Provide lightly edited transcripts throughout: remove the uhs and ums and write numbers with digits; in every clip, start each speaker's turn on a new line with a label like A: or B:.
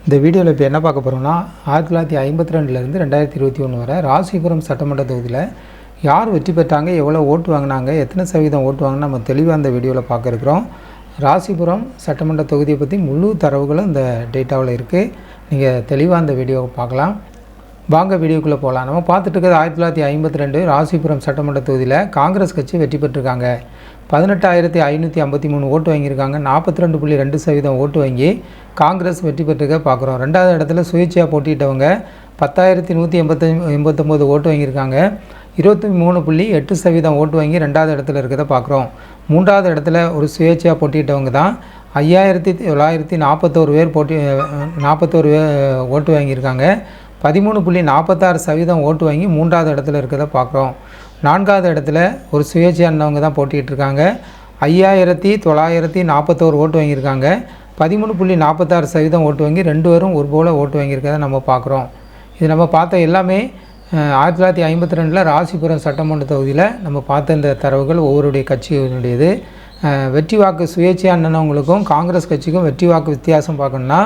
A: இந்த வீடியோவில் இப்போ என்ன பார்க்க போகிறோம்னா 1952லேருந்து 2021 வரை ராசிபுரம் சட்டமன்ற தொகுதியில் யார் வெற்றி பெற்றாங்க, எவ்வளோ ஓட்டு வாங்கினாங்க, எத்தனை சதவீதம் ஓட்டு வாங்கினா நம்ம தெளிவாக இந்த வீடியோவில் பார்க்க இருக்கிறோம். ராசிபுரம் சட்டமன்ற தொகுதியை பற்றி முழு தரவுகளும் இந்த டேட்டாவில் இருக்குது. நீங்கள் தெளிவாக இந்த வீடியோவை பார்க்கலாம். வாங்க வீடியோக்குள்ளே போகலாம். நம்ம பார்த்துட்டு இருக்கிறது 1952 ராசிபுரம் சட்டமன்ற தொகுதியில் காங்கிரஸ் கட்சி வெற்றி பெற்றிருக்காங்க. 18,553 ஓட்டு வாங்கியிருக்காங்க. 42.2% ஓட்டு வாங்கி காங்கிரஸ் வெற்றி பெற்றிருக்க பார்க்குறோம். ரெண்டாவது இடத்துல சுயேட்சையாக போட்டியிட்டவங்க 10,189 ஓட்டு வாங்கியிருக்காங்க. 23.8% ஓட்டு வாங்கி ரெண்டாவது இடத்துல இருக்கிறத பார்க்குறோம். மூன்றாவது இடத்துல ஒரு சுயேட்சையாக போட்டியிட்டவங்க தான் 5,941 பேர் 41 ஓட்டு வாங்கியிருக்காங்க. 13.46% ஓட்டு வாங்கி மூன்றாவது இடத்துல இருக்கிறத பார்க்குறோம். நான்காவது இடத்துல ஒரு சுயேட்சையானவங்க தான் போட்டிகிட்ருக்காங்க. 5,941 ஓட்டு வாங்கியிருக்காங்க. 13.46% ஓட்டு வாங்கி ரெண்டு பேரும் ஒரு போல் ஓட்டு வாங்கியிருக்கிறத நம்ம பார்க்குறோம். இது நம்ம பார்த்த எல்லாமே 1952 ராசிபுரம் சட்டமன்ற தொகுதியில் நம்ம பார்த்த இந்த தரவுகள் ஒவ்வொருடைய கட்சியினுடையது. வெற்றி வாக்கு சுயேட்சையானவங்களுக்கும் காங்கிரஸ் கட்சிக்கும் வெற்றி வாக்கு வித்தியாசம் பார்க்கணுன்னா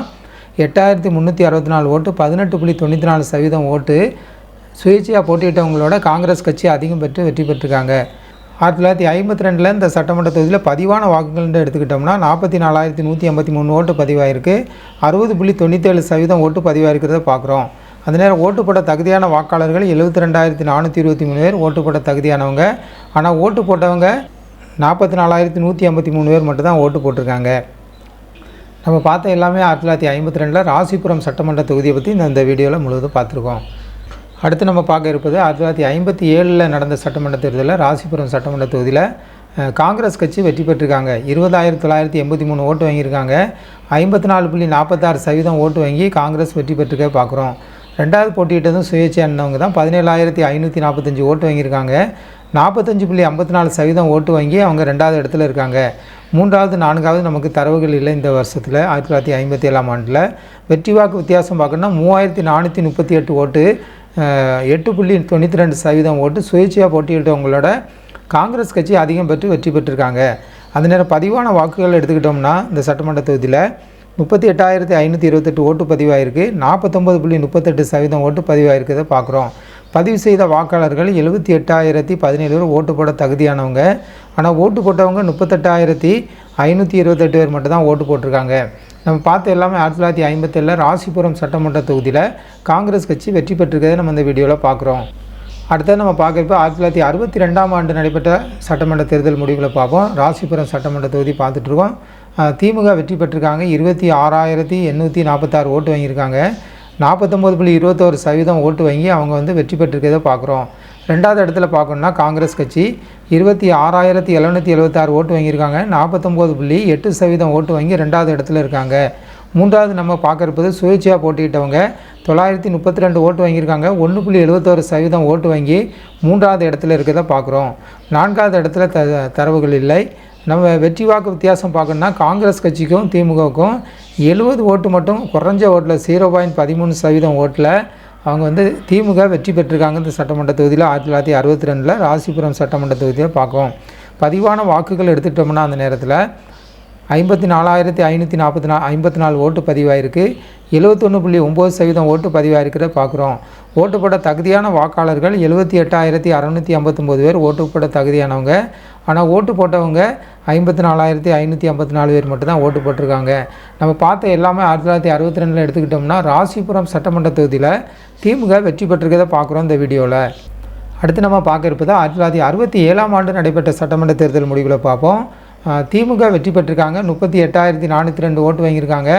A: 8,364 ஓட்டு 18.94% ஓட்டு சுயேட்சையாக போட்டியிட்டவங்களோட காங்கிரஸ் கட்சி அதிகம் பெற்று வெற்றி பெற்றிருக்காங்க. 1952 இந்த சட்டமன்ற தொகுதியில் பதிவான வாக்குகள்னு எடுத்துக்கிட்டோம்னா 44,183 ஓட்டு பதிவாயிருக்கு. 60.97% ஓட்டு பதிவாயிருக்கிறத பார்க்குறோம். அந்த நேரம் ஓட்டு போட்ட தகுதியான வாக்காளர்கள் 72,423 பேர் ஓட்டு போட்ட தகுதியானவங்க. ஆனால் ஓட்டு போட்டவங்க 44,183 பேர் மட்டும்தான் ஓட்டு போட்டிருக்காங்க. நம்ம பார்த்த எல்லாமே 1952 ராசிபுரம் சட்டமன்ற தொகுதியை பற்றி இந்த வீடியோவில் முழுவதும் பார்த்துருக்கோம். அடுத்து நம்ம பார்க்க இருப்பது 1957 நடந்த சட்டமன்ற தேர்தலில் ராசிபுரம் சட்டமன்ற தொகுதியில் காங்கிரஸ் கட்சி வெற்றி பெற்றிருக்காங்க. 20,983 ஓட்டு வாங்கியிருக்காங்க. 54.46% ஓட்டு வாங்கி காங்கிரஸ் வெற்றி பெற்றிருக்க பார்க்குறோம். ரெண்டாவது போட்டியிட்டதும் சுயேட்சையானவங்க தான் 17,545 ஓட்டு வாங்கியிருக்காங்க. 45.54% ஓட்டு வாங்கி அவங்க ரெண்டாவது இடத்துல இருக்காங்க. மூன்றாவது நான்காவது நமக்கு தரவுகள் இல்லை இந்த வருஷத்தில். 1957 ஆண்டில் வெற்றி வாக்கு வித்தியாசம் பார்க்கணுன்னா 3,438 ஓட்டு 8.92% ஓட்டு சுயேட்சையாக போட்டியிட்டவங்களோட காங்கிரஸ் கட்சி அதிகம் பெற்று வெற்றி பெற்றிருக்காங்க. அந்த நேரம் பதிவான வாக்குகள் எடுத்துக்கிட்டோம்னா இந்த சட்டமன்ற தொகுதியில் 38,528 ஓட்டு பதிவாயிருக்கு. 49.38% ஓட்டு பதிவாயிருக்கிறத பார்க்குறோம். பதிவு செய்த வாக்காளர்கள் 78,017 பேர் ஓட்டு போட தகுதியானவங்க. ஆனால் ஓட்டு போட்டவங்க 38,528 பேர் மட்டும் தான் ஓட்டு போட்டிருக்காங்க. நம்ம பார்த்த எல்லாமே 1957 ராசிபுரம் சட்டமன்ற தொகுதியில் காங்கிரஸ் கட்சி வெற்றி பெற்றிருக்கிறத நம்ம இந்த வீடியோவில் பார்க்குறோம். அடுத்தது நம்ம பார்க்குறப்ப 1962 ஆண்டு நடைபெற்ற சட்டமன்ற தேர்தல் முடிவுகளை பார்ப்போம். ராசிபுரம் சட்டமன்ற தொகுதி பார்த்துட்ருக்கோம். திமுக வெற்றி பெற்றிருக்காங்க. 26,846 ஓட்டு வாங்கியிருக்காங்க. 49.21% ஓட்டு வாங்கி அவங்க வெற்றி பெற்றிருக்கிறத பார்க்குறோம். ரெண்டாவது இடத்துல பார்க்கணுன்னா காங்கிரஸ் கட்சி 26,776 ஓட்டு வாங்கியிருக்காங்க. 49.8% ஓட்டு வாங்கி ரெண்டாவது இடத்துல இருக்காங்க. மூன்றாவது நம்ம பார்க்குறப்பது சுயேட்சையாக போட்டியிட்டவங்க 932 ஓட்டு வாங்கியிருக்காங்க. 1.71% ஓட்டு வாங்கி மூன்றாவது இடத்துல இருக்கிறத பார்க்குறோம். நான்காவது இடத்துல தரவுகள் இல்லை. நம்ம வெற்றி வாக்கு வித்தியாசம் பார்க்கணுன்னா காங்கிரஸ் கட்சிக்கும் திமுகவுக்கும் 70 ஓட்டு மட்டும் குறைஞ்ச ஓட்டில் 0.13% ஓட்டில் அவங்க திமுக வெற்றி பெற்றிருக்காங்க. இந்த சட்டமன்ற தொகுதியில் 1962 ராசிபுரம் சட்டமன்ற தொகுதியை பார்க்கும். பதிவான வாக்குகள் எடுத்துக்கிட்டோம்னா அந்த நேரத்தில் 54,554 ஓட்டு பதிவாயிருக்கு. 71.9% ஓட்டு பதிவாயிருக்கிறத பார்க்குறோம். ஓட்டு போட தகுதியான வாக்காளர்கள் 78,659 பேர் ஓட்டு போட தகுதியானவங்க. ஆனால் ஓட்டு போட்டவங்க 54,554 பேர் மட்டும்தான் ஓட்டு போட்டிருக்காங்க. நம்ம பார்த்த எல்லாமே 1962 எடுத்துக்கிட்டோம்னா ராசிபுரம் சட்டமன்ற தொகுதியில் திமுக வெற்றி பெற்றிருக்கிறத பார்க்குறோம் இந்த வீடியோவில். அடுத்து நம்ம பார்க்க இருப்பது 1967 ஆண்டு நடைபெற்ற சட்டமன்ற தேர்தல் முடிவுகளை பார்ப்போம். திமுக வெற்றி பெற்றிருக்காங்க. 38,402 ஓட்டு வாங்கியிருக்காங்க.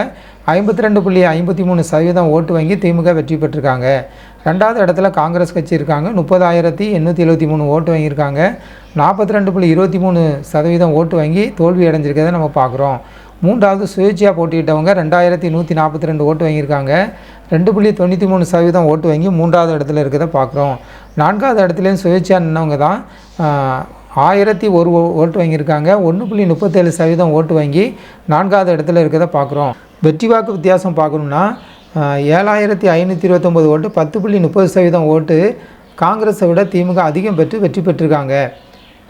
A: 52.53% ஓட்டு வாங்கி திமுக வெற்றி பெற்றிருக்காங்க. ரெண்டாவது இடத்துல காங்கிரஸ் கட்சி இருக்காங்க. 30,873 ஓட்டு வாங்கியிருக்காங்க. 42.23% ஓட்டு வாங்கி தோல்வி அடைஞ்சிருக்கிறத நம்ம பார்க்குறோம். மூன்றாவது சுயேட்சையாக போட்டியிட்டவங்க 2,142 ஓட்டு வாங்கியிருக்காங்க. 2.93% ஓட்டு வாங்கி மூன்றாவது இடத்துல இருக்கிறத பார்க்குறோம். நான்காவது இடத்துலையும் சுயேட்சையாக நின்றவங்க தான் 1,001 ஓட்டு வாங்கியிருக்காங்க. 1.37% ஓட்டு வாங்கி நான்காவது இடத்துல இருக்கிறத பார்க்குறோம். வெற்றி வாக்கு வித்தியாசம் பார்க்கணுன்னா 7,529 ஓட்டு 10.30% ஓட்டு காங்கிரஸை விட திமுக அதிகம் பெற்று வெற்றி பெற்றிருக்காங்க.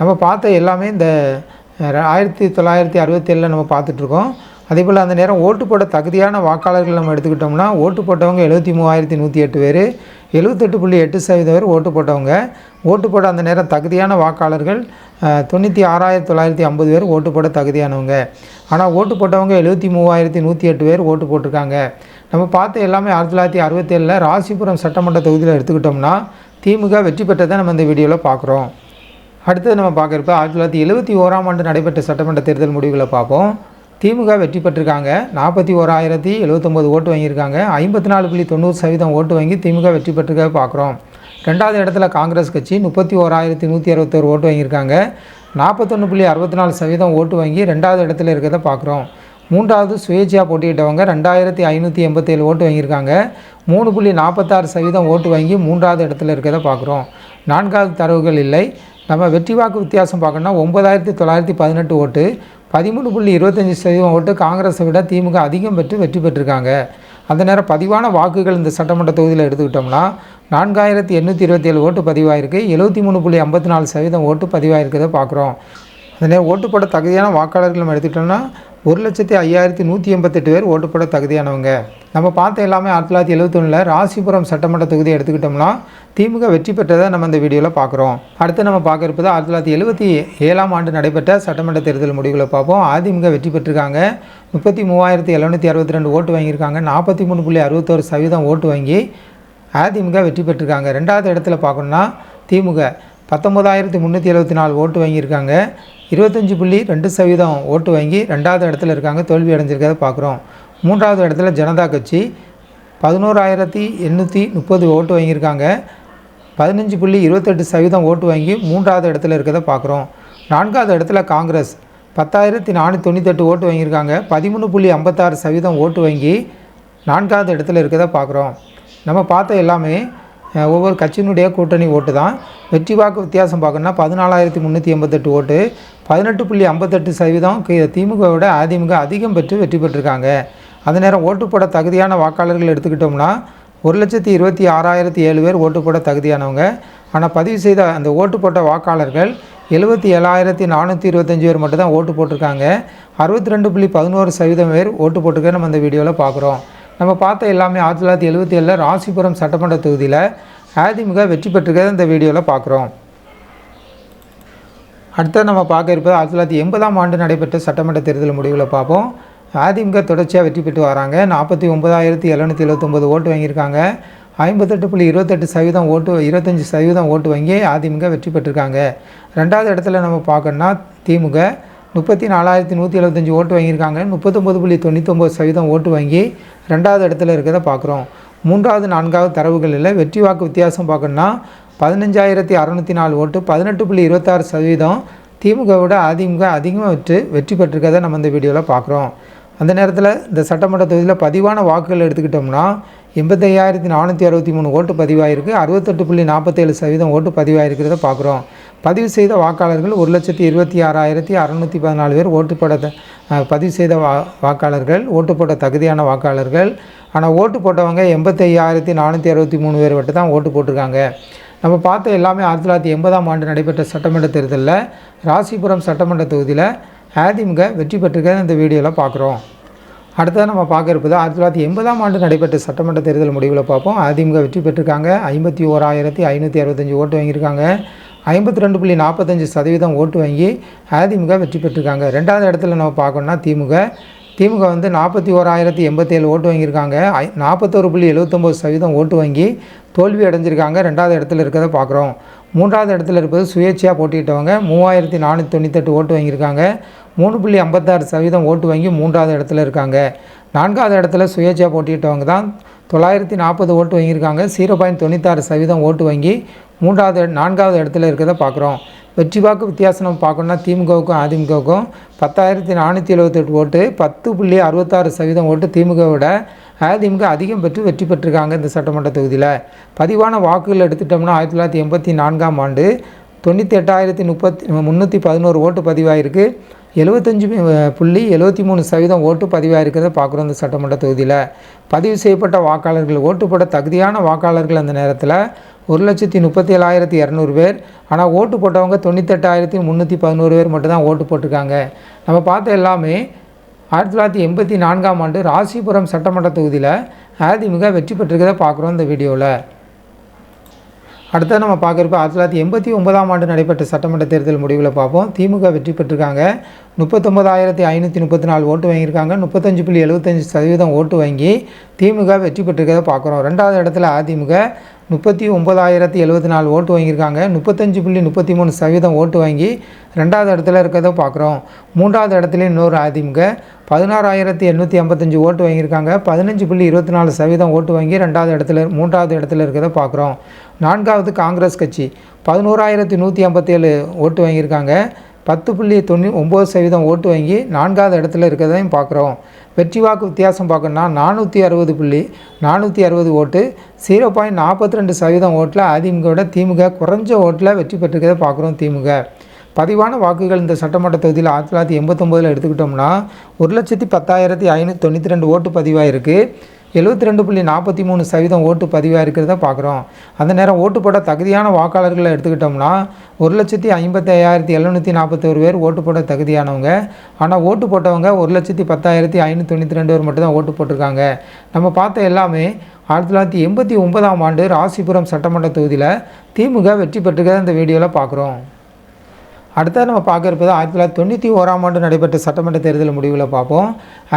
A: நம்ம பார்த்த எல்லாமே இந்த 1967 நம்ம பார்த்துட்ருக்கோம். அதேபோல் அந்த நேரம் ஓட்டு போட தகுதியான வாக்காளர்கள் நம்ம எடுத்துக்கிட்டோம்னா ஓட்டு போட்டவங்க 73,108 பேர், 78.8% பேர் ஓட்டு போட்டவங்க. ஓட்டு போட அந்த நேரம் தகுதியான வாக்காளர்கள் 96,950 பேர் ஓட்டு போட தகுதியானவங்க. ஆனால் ஓட்டு போட்டவங்க 73,108 பேர் ஓட்டு போட்டிருக்காங்க. நம்ம பார்த்த எல்லாமே 1967 ராசிபுரம் சட்டமன்ற தொகுதியில் எடுத்துக்கிட்டோம்னா திமுக வெற்றி பெற்றதை நம்ம இந்த வீடியோவில் பார்க்குறோம். அடுத்தது நம்ம பார்க்குறப்ப 1971 ஆண்டு நடைபெற்ற சட்டமன்ற தேர்தல் முடிவுகளை பார்ப்போம். திமுக வெற்றி பெற்றிருக்காங்க. 41,079 ஓட்டு வாங்கியிருக்காங்க. 54.90% ஓட்டு வாங்கி திமுக வெற்றி பெற்றிருக்க பார்க்குறோம். ரெண்டாவது இடத்துல காங்கிரஸ் கட்சி 31,161 ஓட்டு வாங்கியிருக்காங்க. 41.64% ஓட்டு வாங்கி ரெண்டாவது இடத்துல இருக்கிறத பார்க்குறோம். மூன்றாவது சுயேட்சையாக போட்டியிட்டவங்க 2,587 ஓட்டு வாங்கியிருக்காங்க. 3.46% ஓட்டு வாங்கி மூன்றாவது இடத்துல இருக்கிறத பார்க்குறோம். நான்காவது தரவுகள் இல்லை. நம்ம வெற்றி வாக்கு வித்தியாசம் பார்க்கணும்னா 9,918 ஓட்டு, 13.25% ஓட்டு காங்கிரஸை விட திமுக அதிகம் பெற்று வெற்றி பெற்றிருக்காங்க. அந்த நேரம் பதிவான வாக்குகள் இந்த சட்டமன்ற தொகுதியில் எடுத்துக்கிட்டோம்னா 4,827 ஓட்டு பதிவாயிருக்கு. 73.54% ஓட்டு பதிவாயிருக்கிறத பார்க்குறோம். அந்த நேரம் ஓட்டு போட தகுதியான வாக்காளர்கள் நம்ம எடுத்துக்கிட்டோம்னா 1,05,188 பேர் ஓட்டு போட தகுதியானவங்க. நம்ம பார்த்த எல்லாமே 1971 ராசிபுரம் சட்டமன்ற தொகுதியை எடுத்துக்கிட்டோம்னா திமுக வெற்றி பெற்றதை நம்ம இந்த வீடியோவில் பார்க்குறோம். அடுத்து நம்ம பார்க்க இருப்பது 1977 ஆண்டு நடைபெற்ற சட்டமன்ற தேர்தல் முடிவுகளை பார்ப்போம். அதிமுக வெற்றி பெற்றிருக்காங்க. 33,762 ஓட்டு வாங்கியிருக்காங்க. 43.61% ஓட்டு வாங்கி அதிமுக வெற்றி பெற்றிருக்காங்க. ரெண்டாவது இடத்துல பார்க்கணுன்னா திமுக 19,374 ஓட்டு வாங்கியிருக்காங்க. 25.2% ஓட்டு வாங்கி ரெண்டாவது இடத்துல இருக்காங்க. தோல்வி அடைஞ்சிருக்கிறத பார்க்குறோம். மூன்றாவது இடத்துல ஜனதா கட்சி 11,830 ஓட்டு வாங்கியிருக்காங்க. 15.28% ஓட்டு வாங்கி மூன்றாவது இடத்துல இருக்கிறத பார்க்குறோம். நான்காவது இடத்துல காங்கிரஸ் 10,498 ஓட்டு வாங்கியிருக்காங்க. 13.56% ஓட்டு வாங்கி நான்காவது இடத்துல இருக்கிறத பார்க்குறோம். நம்ம பார்த்த எல்லாமே ஒவ்வொரு கட்சியினுடைய கூட்டணி ஓட்டு தான். வெற்றி வாக்கு வித்தியாசம் பார்க்கணுன்னா 14,388 ஓட்டு, 18.58% திமுகவோட அதிமுக அதிகம் பெற்று வெற்றி பெற்றிருக்காங்க. அந்த நேரம் ஓட்டு போட தகுதியான வாக்காளர்கள் எடுத்துக்கிட்டோம்னா 1,26,007 பேர் ஓட்டு போட தகுதியானவங்க. ஆனால் பதிவு செய்த அந்த ஓட்டு போட்ட வாக்காளர்கள் 77,425 பேர் மட்டும் தான் ஓட்டு போட்டிருக்காங்க. 62.11% பேர் ஓட்டு போட்டிருக்க நம்ம இந்த வீடியோவில் பார்க்குறோம். நம்ம பார்த்த எல்லாமே 1977 ராசிபுரம் சட்டமன்ற தொகுதியில் அதிமுக வெற்றி பெற்றிருக்கிறத இந்த வீடியோவில் பார்க்குறோம். அடுத்தது நம்ம பார்க்க இருப்பது 1980 ஆண்டு நடைபெற்ற சட்டமன்ற தேர்தல் முடிவுகளை பார்ப்போம். அதிமுக தொடர்ச்சியாக வெற்றி பெற்று வராங்க. 49,779 ஓட்டு வாங்கியிருக்காங்க. 58.28% ஓட்டு 25% ஓட்டு வாங்கி அதிமுக வெற்றி பெற்றிருக்காங்க. ரெண்டாவது இடத்துல நம்ம பார்க்கணுன்னா திமுக 34,175 ஓட்டு வாங்கியிருக்காங்க. 39.99% ஓட்டு வாங்கி ரெண்டாவது இடத்துல இருக்கிறத பார்க்குறோம். மூன்றாவது நான்காவது தரவுகளில் வெற்றி வாக்கு வித்தியாசம் பார்க்கணுன்னா 15,604 ஓட்டு, 18.26% திமுகவோட அதிமுக அதிகமாக வெற்றி பெற்றிருக்கிறத நம்ம இந்த வீடியோவில் பார்க்குறோம். அந்த நேரத்தில் இந்த சட்டமன்ற தொகுதியில் பதிவான வாக்குகள் எடுத்துக்கிட்டோம்னா 85,463 ஓட்டு பதிவாயிருக்கு. 68.47% ஓட்டு பதிவாயிருக்கிறத பார்க்குறோம். பதிவு செய்த வாக்காளர்கள் 1,26,614 பேர் ஓட்டு போட பதிவு செய்த வாக்காளர்கள் ஓட்டு போட்ட தகுதியான வாக்காளர்கள். ஆனால் ஓட்டு போட்டவங்க 85,463 பேர் மட்டும் தான் ஓட்டு போட்டிருக்காங்க. நம்ம பார்த்த எல்லாமே 1980 ஆண்டு நடைபெற்ற சட்டமன்ற தேர்தலில் ராசிபுரம் சட்டமன்ற தொகுதியில் அதிமுக வெற்றி பெற்றிருக்கிறத இந்த வீடியோவில் பார்க்குறோம். அடுத்தது நம்ம பார்க்க இருப்பது 1980 ஆண்டு நடைபெற்ற சட்டமன்ற தேர்தல் முடிவில் பார்ப்போம். அதிமுக வெற்றி பெற்றிருக்காங்க. 51,565 ஓட்டு வாங்கியிருக்காங்க. 52.45% ஓட்டு வாங்கி அதிமுக வெற்றி பெற்றிருக்காங்க. ரெண்டாவது இடத்துல நம்ம பார்க்கணுன்னா திமுக வந்து 41,087 ஓட்டு வாங்கியிருக்காங்க. 41.79% ஓட்டு வாங்கி தோல்வி அடைஞ்சிருக்காங்க. ரெண்டாவது இடத்துல இருக்கிறத பார்க்குறோம். மூன்றாவது இடத்துல இருப்பது சுயேட்சையாக போட்டியிட்டவங்க 3,498 ஓட்டு வாங்கியிருக்காங்க. 3.56% ஓட்டு வாங்கி மூன்றாவது இடத்துல இருக்காங்க. நான்காவது இடத்துல சுயேட்சையாக போட்டியிட்டவங்க தான் 940 ஓட்டு வாங்கியிருக்காங்க. 0.96% ஓட்டு வாங்கி நான்காவது இடத்துல இருக்கிறத பார்க்குறோம். வெற்றி வாக்கு வித்தியாசம் நம்ம பார்க்கணுன்னா திமுகவுக்கும் அதிமுகவுக்கும் 10,478 ஓட்டு, 10.66% ஓட்டு திமுகவோட அதிமுக அதிகம் பெற்று வெற்றி பெற்றிருக்காங்க. இந்த சட்டமன்ற தொகுதியில் பதிவான வாக்குகள் எடுத்துட்டோம்னா 1984 ஆண்டு 98,311 ஓட்டு பதிவாயிருக்கு. 75.73% ஓட்டு பதிவாயிருக்கிறத பார்க்குறோம். இந்த சட்டமன்ற தொகுதியில் பதிவு செய்யப்பட்ட வாக்காளர்கள் ஓட்டு போட தகுதியான வாக்காளர்கள் அந்த நேரத்தில் 1,37,200 பேர். ஆனால் ஓட்டு போட்டவங்க 98,311 பேர் மட்டும் தான் ஓட்டு போட்டிருக்காங்க. நம்ம பார்த்த எல்லாமே 1984ஆம் ஆண்டு ராசிபுரம் சட்டமன்ற தொகுதியில் அதிமுக வெற்றி பெற்றிருக்கிறத பார்க்குறோம் இந்த வீடியோவில். அடுத்தது நம்ம பார்க்குறப்ப 1989ஆம் ஆண்டு நடைபெற்ற சட்டமன்ற தேர்தல் முடிவில் பார்ப்போம். திமுக வெற்றி பெற்றிருக்காங்க. 39,534 ஓட்டு வாங்கியிருக்காங்க. 35.75% ஓட்டு வாங்கி திமுக வெற்றி பெற்றிருக்கிறத பார்க்குறோம். ரெண்டாவது இடத்துல அதிமுக 39,074 ஓட்டு வாங்கியிருக்காங்க. 35.33% ஓட்டு வாங்கி ரெண்டாவது இடத்துல இருக்கிறத பார்க்குறோம். மூன்றாவது இடத்துல இன்னொரு அதிமுக 16,855 ஓட்டு வாங்கியிருக்காங்க. 15.24% ஓட்டு வாங்கி மூன்றாவது இடத்துல இருக்கிறத பார்க்குறோம். நான்காவது காங்கிரஸ் கட்சி 11,157 ஓட்டு வாங்கியிருக்காங்க. 10.99% ஓட்டு வாங்கி நான்காவது இடத்துல இருக்கிறதையும் பார்க்குறோம். வெற்றி வாக்கு வித்தியாசம் பார்க்கணுன்னா 460 ஓட்டு 0.42% ஓட்டில் அதிமுகவோட திமுக குறைஞ்ச ஓட்டில் வெற்றி பெற்றிருக்கிறத பார்க்குறோம். திமுக பதிவான வாக்குகள் இந்த சட்டமன்ற தொகுதியில் 1989 எடுத்துக்கிட்டோம்னா 1,10,592 ஓட்டு பதிவாயிருக்கு. 72.43% ஓட்டு பதிவாக இருக்கிறத பார்க்குறோம். அந்த நேரம் ஓட்டு போட தகுதியான வாக்காளர்களை எடுத்துக்கிட்டோம்னா 1,55,741 பேர் ஓட்டு போட தகுதியானவங்க. ஆனால் ஓட்டு போட்டவங்க 1,10,592 பேர் மட்டும்தான் ஓட்டு போட்டிருக்காங்க. நம்ம பார்த்த எல்லாமே 1989ஆம் ஆண்டு ராசிபுரம் சட்டமன்ற தொகுதியில் திமுக வெற்றி பெற்றிருக்கிறத இந்த வீடியோவில் பார்க்குறோம். அடுத்தது நம்ம பார்க்குறது 1991ஆம் ஆண்டு நடைபெற்ற சட்டமன்ற தேர்தல் முடிவில் பார்ப்போம்.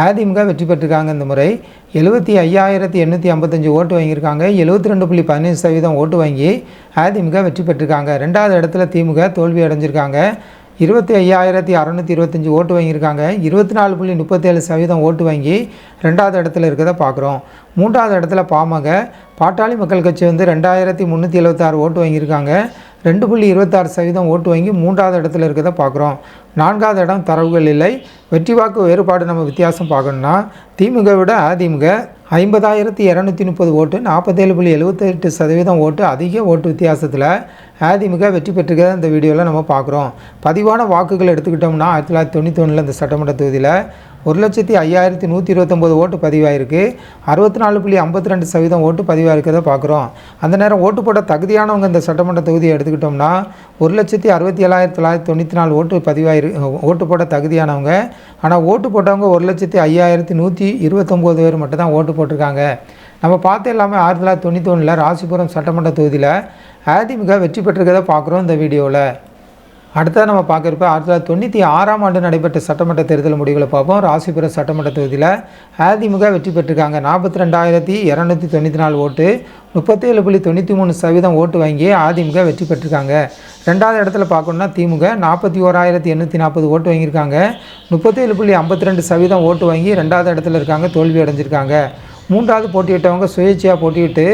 A: அதிமுக வெற்றி பெற்றிருக்காங்க. இந்த முறை 75,855 ஓட்டு வாங்கியிருக்காங்க. 72.15% ஓட்டு வாங்கி அதிமுக வெற்றி பெற்றிருக்காங்க. ரெண்டாவது இடத்துல திமுக தோல்வி அடைஞ்சிருக்காங்க. 25,625 ஓட்டு வாங்கியிருக்காங்க. 24.37% ஓட்டு வாங்கி ரெண்டாவது இடத்துல இருக்கிறத பார்க்குறோம். மூன்றாவது இடத்துல பாட்டாளி மக்கள் கட்சி 2,376 ஓட்டு வாங்கியிருக்காங்க. 2.26% ஓட்டு வாங்கி மூன்றாவது இடத்துல இருக்கிறத பார்க்குறோம். நான்காவது இடம் தரவுகள் இல்லை. வெற்றி வாக்கு வேறுபாடு நம்ம வித்தியாசம் பார்க்கணுன்னா திமுக விட அதிமுக 50,230 ஓட்டு 47.78% ஓட்டு அதிக ஓட்டு வித்தியாசத்தில் அதிமுக வெற்றி பெற்றிருக்கிறத இந்த வீடியோவில் நம்ம பார்க்குறோம். பதிவான வாக்குகள் எடுத்துக்கிட்டோம்னா 1991 இந்த சட்டமன்ற தொகுதியில் 1,05,129 ஓட்டு பதிவாயிருக்கு. 64.52% ஓட்டு பதிவாக இருக்கிறத பார்க்குறோம். அந்த நேரம் ஓட்டு போட தகுதியானவங்க இந்த சட்டமன்ற தொகுதியை எடுத்துக்கிட்டோம்னா 1,67,994 ஓட்டு போட தகுதியானவங்க. ஆனால் ஓட்டு போட்டவங்க 1,05,129 பேர் மட்டும் தான் ஓட்டு போட்டிருக்காங்க. நம்ம பார்த்து எல்லாமே 1991 ராசிபுரம் சட்டமன்ற தொகுதியில் அதிமுக வெற்றி பெற்றிருக்கிறத பார்க்குறோம் இந்த வீடியோவில். அடுத்தது நம்ம பார்க்குறப்ப 1996ஆம் ஆண்டு நடைபெற்ற சட்டமன்ற தேர்தல் முடிவுகளை பார்ப்போம். ராசிபுரம் சட்டமன்ற தொகுதியில் அதிமுக வெற்றி பெற்றிருக்காங்க. 42,294 ஓட்டு 37.93% ஓட்டு வாங்கி அதிமுக வெற்றி பெற்றிருக்காங்க. ரெண்டாவது இடத்துல பார்க்கணுன்னா திமுக 41,840 ஓட்டு வாங்கியிருக்காங்க. 37.52% ஓட்டு வாங்கி ரெண்டாவது இடத்துல இருக்காங்க, தோல்வி அடைஞ்சிருக்காங்க. மூன்றாவது போட்டியிட்டவங்க சுயேட்சையாக போட்டியிட்டு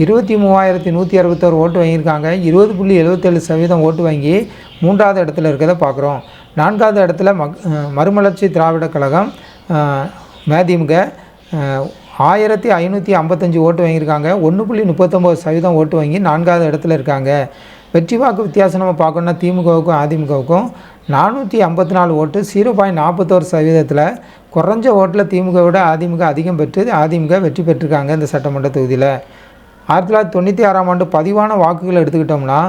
A: 23,161 ஓட்டு வாங்கியிருக்காங்க. 20.77% ஓட்டு வாங்கி மூன்றாவது இடத்துல இருக்கிறத பார்க்குறோம். நான்காவது இடத்துல மறுமலர்ச்சி திராவிட கழகம் மதிமுக 1,555 ஓட்டு வாங்கியிருக்காங்க. 1.39% ஓட்டு வாங்கி நான்காவது இடத்துல இருக்காங்க. வெற்றி வாக்கு வித்தியாசம் நம்ம பார்க்கணுன்னா திமுகவுக்கும் அதிமுகவுக்கும் 454 ஓட்டு 0.41% குறைஞ்ச ஓட்டில் திமுக விட அதிமுக அதிகம் பெற்று அதிமுக வெற்றி பெற்றிருக்காங்க இந்த சட்டமன்ற தொகுதியில். 1996ஆம் ஆண்டு பதிவான வாக்குகள் எடுத்துக்கிட்டோம்னா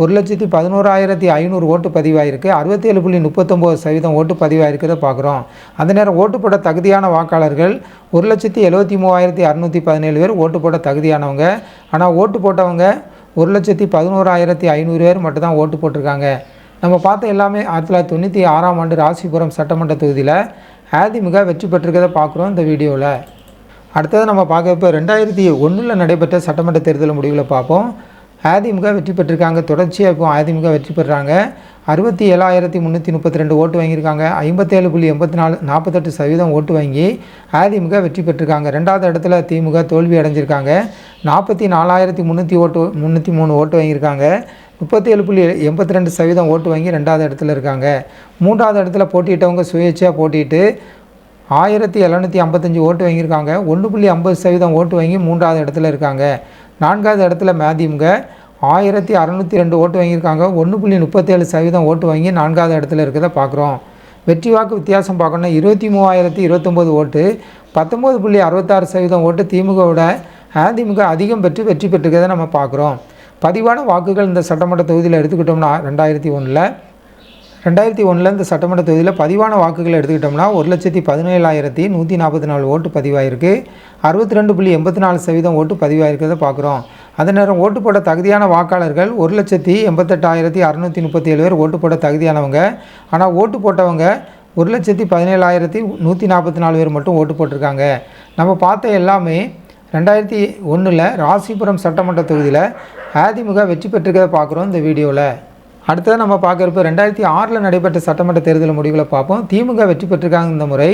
A: 1,11,500 ஓட்டு பதிவாயிருக்கு. 67.39% ஓட்டு பதிவாயிருக்கிறத பார்க்குறோம். அந்த நேரம் ஓட்டு போட தகுதியான வாக்காளர்கள் 1,73,617 பேர் ஓட்டு போட தகுதியானவங்க. ஆனால் ஓட்டு போட்டவங்க 1,11,500 பேர் மட்டும்தான் ஓட்டு போட்டிருக்காங்க. நம்ம பார்த்த எல்லாமே 1996ஆம் ஆண்டு ராசிபுரம் சட்டமன்ற தொகுதியில் அதிமுக வெற்றி பெற்றிருக்கிறத பார்க்குறோம் இந்த வீடியோவில். அடுத்தது நம்ம பார்க்குறப்ப 2001 நடைபெற்ற சட்டமன்ற தேர்தல் முடிவில் பார்ப்போம். அதிமுக வெற்றி பெற்றிருக்காங்க. தொடர்ச்சியாக இப்போ அதிமுக வெற்றி பெறுறாங்க. 67,332 ஓட்டு வாங்கியிருக்காங்க. 57.48% ஓட்டு வாங்கி அதிமுக வெற்றி பெற்றிருக்காங்க. ரெண்டாவது இடத்துல திமுக தோல்வி அடைஞ்சிருக்காங்க. 44,303 ஓட்டு வாங்கியிருக்காங்க. 37.82% ஓட்டு வாங்கி ரெண்டாவது இடத்துல இருக்காங்க. மூன்றாவது இடத்துல போட்டியிட்டவங்க சுயேட்சையாக போட்டிட்டு 1,755 ஓட்டு வாங்கியிருக்காங்க. 1.50% ஓட்டு வாங்கி மூன்றாவது இடத்துல இருக்காங்க. நான்காவது இடத்துல மதிமுக 1,602 ஓட்டு வாங்கியிருக்காங்க. 1.37% ஓட்டு வாங்கி நான்காவது இடத்துல இருக்கிறத பார்க்குறோம். வெற்றி வாக்கு வித்தியாசம் பார்க்கணுன்னா 23,029 ஓட்டு 19.66% ஓட்டு திமுகவோட அதிமுக அதிகம் பெற்று வெற்றி பெற்றிருக்கிறத நம்ம பார்க்குறோம். பதிவான வாக்குகள் இந்த சட்டமன்ற தொகுதியில் எடுத்துக்கிட்டோம்னா 2001 2001 இந்த சட்டமன்ற தொகுதியில் பதிவான வாக்குகளை எடுத்துக்கிட்டோம்னா 1,17,144 ஓட்டு பதிவாயிருக்கு. 62.84% ஓட்டு பதிவாயிருக்கிறத பார்க்குறோம். அதே நேரம் ஓட்டு போட தகுதியான வாக்காளர்கள் 1,88,637 பேர் ஓட்டு போட தகுதியானவங்க. ஆனால் ஓட்டு போட்டவங்க 1,17,144 பேர் மட்டும் ஓட்டு போட்டிருக்காங்க. நம்ம பார்த்த எல்லாமே 2001 ராசிபுரம் சட்டமன்ற தொகுதியில் அதிமுக வெற்றி பெற்றிருக்கிறத பார்க்குறோம் இந்த வீடியோவில். அடுத்தது நம்ம பார்க்குறப்ப 2006 நடைபெற்ற சட்டமன்ற தேர்தல் முடிவுகளை பார்ப்போம். திமுக வெற்றி பெற்றிருக்காங்க. இந்த முறை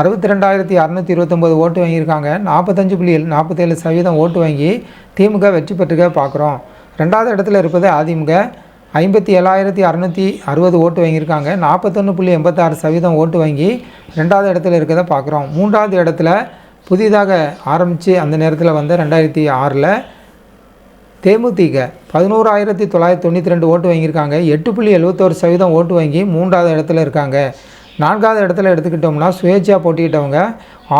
A: 62,629 ஓட்டு வாங்கியிருக்காங்க. 45.47% ஓட்டு வாங்கி திமுக வெற்றி பெற்றிருக்க பார்க்குறோம். ரெண்டாவது இடத்துல இருப்பது அதிமுக 57,660 ஓட்டு வாங்கியிருக்காங்க. 41.86% ஓட்டு வாங்கி ரெண்டாவது இடத்துல இருக்கிறத பார்க்குறோம். மூன்றாவது இடத்துல புதிதாக ஆரம்பித்து அந்த நேரத்தில் வந்த 2006 தேமுதிக 11,992 ஓட்டு வாங்கியிருக்காங்க. 8.71% ஓட்டு வாங்கி மூன்றாவது இடத்துல இருக்காங்க. நான்காவது இடத்துல எடுத்துக்கிட்டோம்னா சுயேட்சையாக போட்டிக்கிட்டவங்க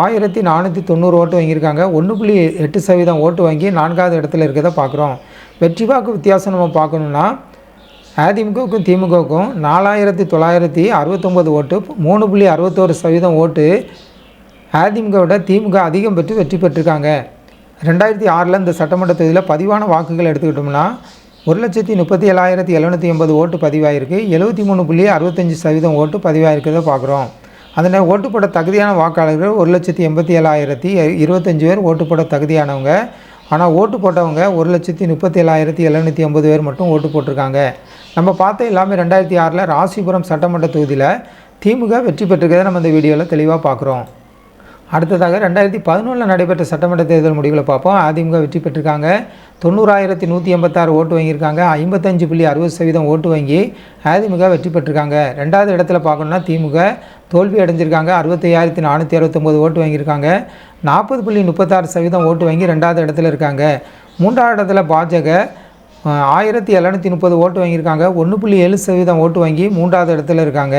A: 1,490 ஓட்டு வாங்கியிருக்காங்க. 1.8% ஓட்டு வாங்கி நான்காவது இடத்துல இருக்கிறத பார்க்குறோம். வெற்றி வாக்கு வித்தியாசம் நம்ம பார்க்கணுன்னா அதிமுகவுக்கும் திமுகவுக்கும் 4,969 ஓட்டு 3.61% ஓட்டு அதிமுகவோட திமுக அதிகம் பெற்று வெற்றி பெற்றிருக்காங்க. 2006 இந்த சட்டமன்ற தொகுதியில் பதிவான வாக்குகள் எடுத்துக்கிட்டோம்னா 1,37,780 ஓட்டு பதிவாயிருக்கு. 73.65% ஓட்டு பதிவாயிருக்கிறத பார்க்குறோம். அதனால் ஓட்டு போட தகுதியான வாக்காளர்கள் 1,87,025 பேர் ஓட்டு போட தகுதியானவங்க. ஆனால் ஓட்டு போட்டவங்க 1,37,780 பேர் மட்டும் ஓட்டு போட்டிருக்காங்க. நம்ம பார்த்த எல்லாமே 2006 ராசிபுரம் சட்டமன்ற தொகுதியில் திமுக வெற்றி பெற்றிருக்கிறத நம்ம இந்த வீடியோவில் தெளிவாக பார்க்குறோம். அடுத்ததாக 2011 நடைபெற்ற சட்டமன்ற தேர்தல் முடிவுகளை பார்ப்போம். அதிமுக வெற்றி பெற்றிருக்காங்க. 90,186 ஓட்டு வாங்கியிருக்காங்க. 55.60% ஓட்டு வாங்கி அதிமுக வெற்றி பெற்றிருக்காங்க. ரெண்டாவது இடத்துல பார்க்கணுன்னா திமுக தோல்வி அடைஞ்சிருக்காங்க. 65,469 ஓட்டு வாங்கியிருக்காங்க. 40.36% ஓட்டு வாங்கி ரெண்டாவது இடத்துல இருக்காங்க. மூன்றாவது இடத்துல பாஜக 1,730 ஓட்டு வாங்கியிருக்காங்க. 1.7% ஓட்டு வாங்கி மூன்றாவது இடத்துல இருக்காங்க.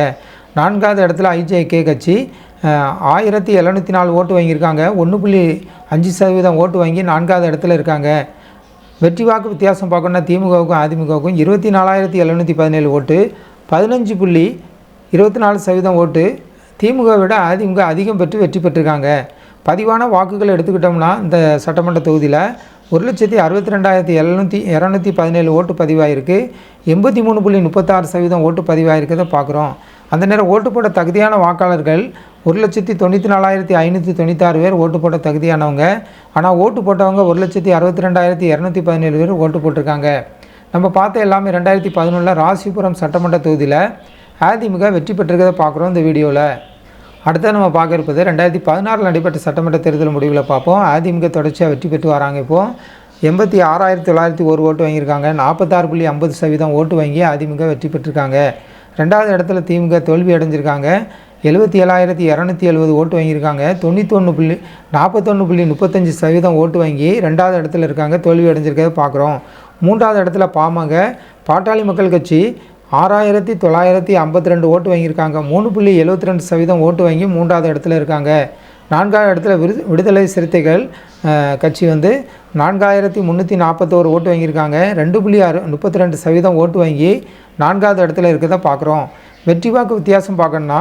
A: நான்காவது இடத்துல ஐஜேகே கட்சி 1,704 ஓட்டு வாங்கியிருக்காங்க. 1.5% ஓட்டு வாங்கி நான்காவது இடத்துல இருக்காங்க. வெற்றி வாக்கு வித்தியாசம் பார்க்கணுன்னா திமுகவுக்கும் அதிமுகவுக்கும் 24,717 ஓட்டு 15.24% ஓட்டு திமுக விட அதிமுக அதிகம் பெற்று வெற்றி பெற்றிருக்காங்க. பதிவான வாக்குகள் எடுத்துக்கிட்டோம்னா இந்த சட்டமன்ற தொகுதியில் 1,62,217 ஓட்டு பதிவாயிருக்கு. 83.36% ஓட்டு பதிவாயிருக்கிறத பார்க்குறோம். அந்த நேரம் ஓட்டு போட தகுதியான வாக்காளர்கள் 1,94,596 பேர் ஓட்டு போட தகுதியானவங்க. ஆனால் ஓட்டு போட்டவங்க 1,62,217 பேர் ஓட்டு போட்டிருக்காங்க. நம்ம பார்த்த எல்லாமே 2011 ராசிபுரம் சட்டமன்ற தொகுதியில் அதிமுக வெற்றி பெற்றிருக்கிறத பார்க்குறோம் இந்த வீடியோவில். அடுத்து நம்ம பார்க்க இருப்பது 2016 நடைபெற்ற சட்டமன்ற தேர்தல் முடிவுகளை பார்ப்போம். அதிமுக தொடர்ச்சியாக வெற்றி பெற்று வராங்க. இப்போது 86,901 ஓட்டு வாங்கியிருக்காங்க. 46.50% ஓட்டு வாங்கி அதிமுக வெற்றி பெற்றிருக்காங்க. ரெண்டாவது இடத்துல திமுக தோல்வி அடைஞ்சிருக்காங்க. 77,270 ஓட்டு வாங்கியிருக்காங்க. 41.35% ஓட்டு வாங்கி ரெண்டாவது இடத்துல இருக்காங்க. தோல்வி அடைஞ்சிருக்கிறத பார்க்குறோம். மூன்றாவது இடத்துல பாட்டாளி மக்கள் கட்சி 6,952 ஓட்டு வாங்கியிருக்காங்க. 3.72% ஓட்டு வாங்கி மூன்றாவது இடத்துல இருக்காங்க. நான்காவது இடத்துல விடுதலை சிறுத்தைகள் கட்சி 4,341 ஓட்டு வாங்கியிருக்காங்க. 2.32% ஓட்டு வாங்கி நான்காவது இடத்துல இருக்கிறத பார்க்குறோம். வெற்றி வாக்கு வித்தியாசம் பார்க்கணுன்னா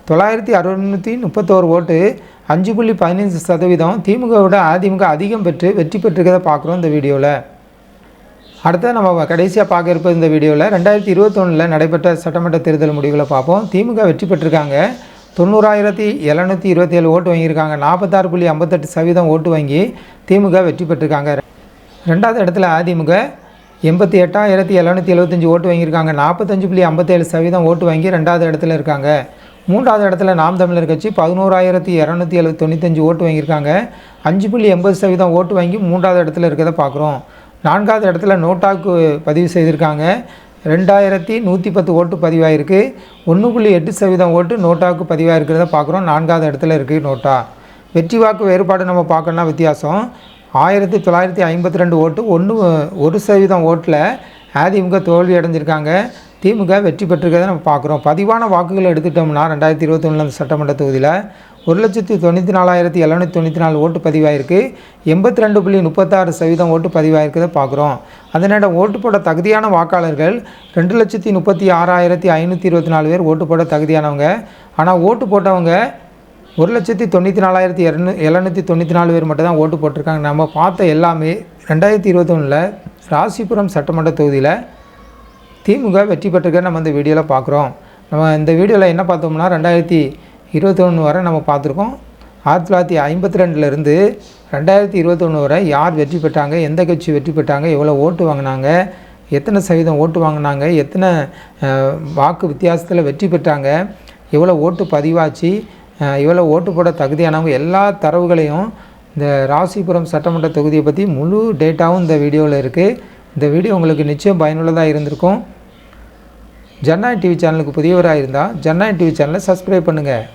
A: 9,631 ஓட்டு 5.15% திமுகவோட அதிமுக அதிகம் பெற்று வெற்றி பெற்றிருக்கிறத பார்க்குறோம் இந்த வீடியோவில். அடுத்து நம்ம கடைசியாக பார்க்க இருப்பது இந்த வீடியோவில் 2021 நடைபெற்ற சட்டமன்ற தேர்தல் முடிவுகளை பார்ப்போம். திமுக வெற்றி பெற்றிருக்காங்க. 90,727 ஓட்டு வாங்கியிருக்காங்க. 46.58% ஓட்டு வாங்கி திமுக வெற்றி பெற்றிருக்காங்க. ரெண்டாவது இடத்துல அதிமுக 88,775 ஓட்டு வாங்கியிருக்காங்க. 45.57% ஓட்டு வாங்கி ரெண்டாவது இடத்துல இருக்காங்க. மூன்றாவது இடத்துல நாம் தமிழர் கட்சி 11,295 ஓட்டு வாங்கியிருக்காங்க. 5.80% ஓட்டு வாங்கி மூன்றாவது இடத்துல இருக்கிறத பார்க்குறோம். நான்காவது இடத்துல நோட்டாவுக்கு பதிவு செய்திருக்காங்க. 2,110 ஓட்டு பதிவாயிருக்கு. 1.8% ஓட்டு நோட்டாவுக்கு பதிவாயிருக்கிறத பார்க்குறோம். நான்காவது இடத்துல இருக்குது நோட்டா. வெற்றி வாக்கு வேறுபாடு நம்ம பார்க்கணுன்னா வித்தியாசம் 1952 ஓட்டு 1% ஓட்டில் அதிமுக தோல்வி அடைஞ்சிருக்காங்க. திமுக வெற்றி பெற்றிருக்கிறத நம்ம பார்க்குறோம். பதிவான வாக்குகள் எடுத்துட்டோம்னா 2021 அந்த சட்டமன்ற தொகுதியில் 1,94,794 ஓட்டு பதிவாயிருக்கு. 82.36% ஓட்டு பதிவாயிருக்கிறத பார்க்குறோம். அதனால் ஓட்டு போட தகுதியான வாக்காளர்கள் 2,36,524 பேர் ஓட்டு போட தகுதியானவங்க. ஆனால் ஓட்டு போட்டவங்க 1,94,794 பேர் மட்டும் தான் ஓட்டு போட்டிருக்காங்க. நம்ம பார்த்த எல்லாமே 2021 ராசிபுரம் சட்டமன்ற தொகுதியில் திமுக வெற்றி பெற்றிருக்க நம்ம இந்த வீடியோவில் பார்க்குறோம். நம்ம இந்த வீடியோவில் என்ன பார்த்தோம்னா 2021 வரை நம்ம பார்த்துருக்கோம். 1952லேருந்து 2021 வரை யார் வெற்றி பெற்றாங்க, எந்த கட்சி வெற்றி பெற்றாங்க, எவ்வளோ ஓட்டு வாங்கினாங்க, எத்தனை சதவீதம் ஓட்டு வாங்கினாங்க, எத்தனை வாக்கு வித்தியாசத்தில் வெற்றி பெற்றாங்க, எவ்வளோ ஓட்டு பதிவாச்சு, எவ்வளோ ஓட்டு போட தகுதியானவங்க, எல்லா தரவுகளையும் இந்த ராசிபுரம் சட்டமன்ற தொகுதியை பற்றி முழு டேட்டாவும் இந்த வீடியோவில் இருக்குது. இந்த வீடியோ உங்களுக்கு நிச்சயம் பயனுள்ளதாக இருந்திருக்கும். ஜனநாயகம் டிவி சேனலுக்கு புதியவராக இருந்தால் ஜனநாயகம் டிவி சேனலை சப்ஸ்கிரைப் பண்ணுங்கள்.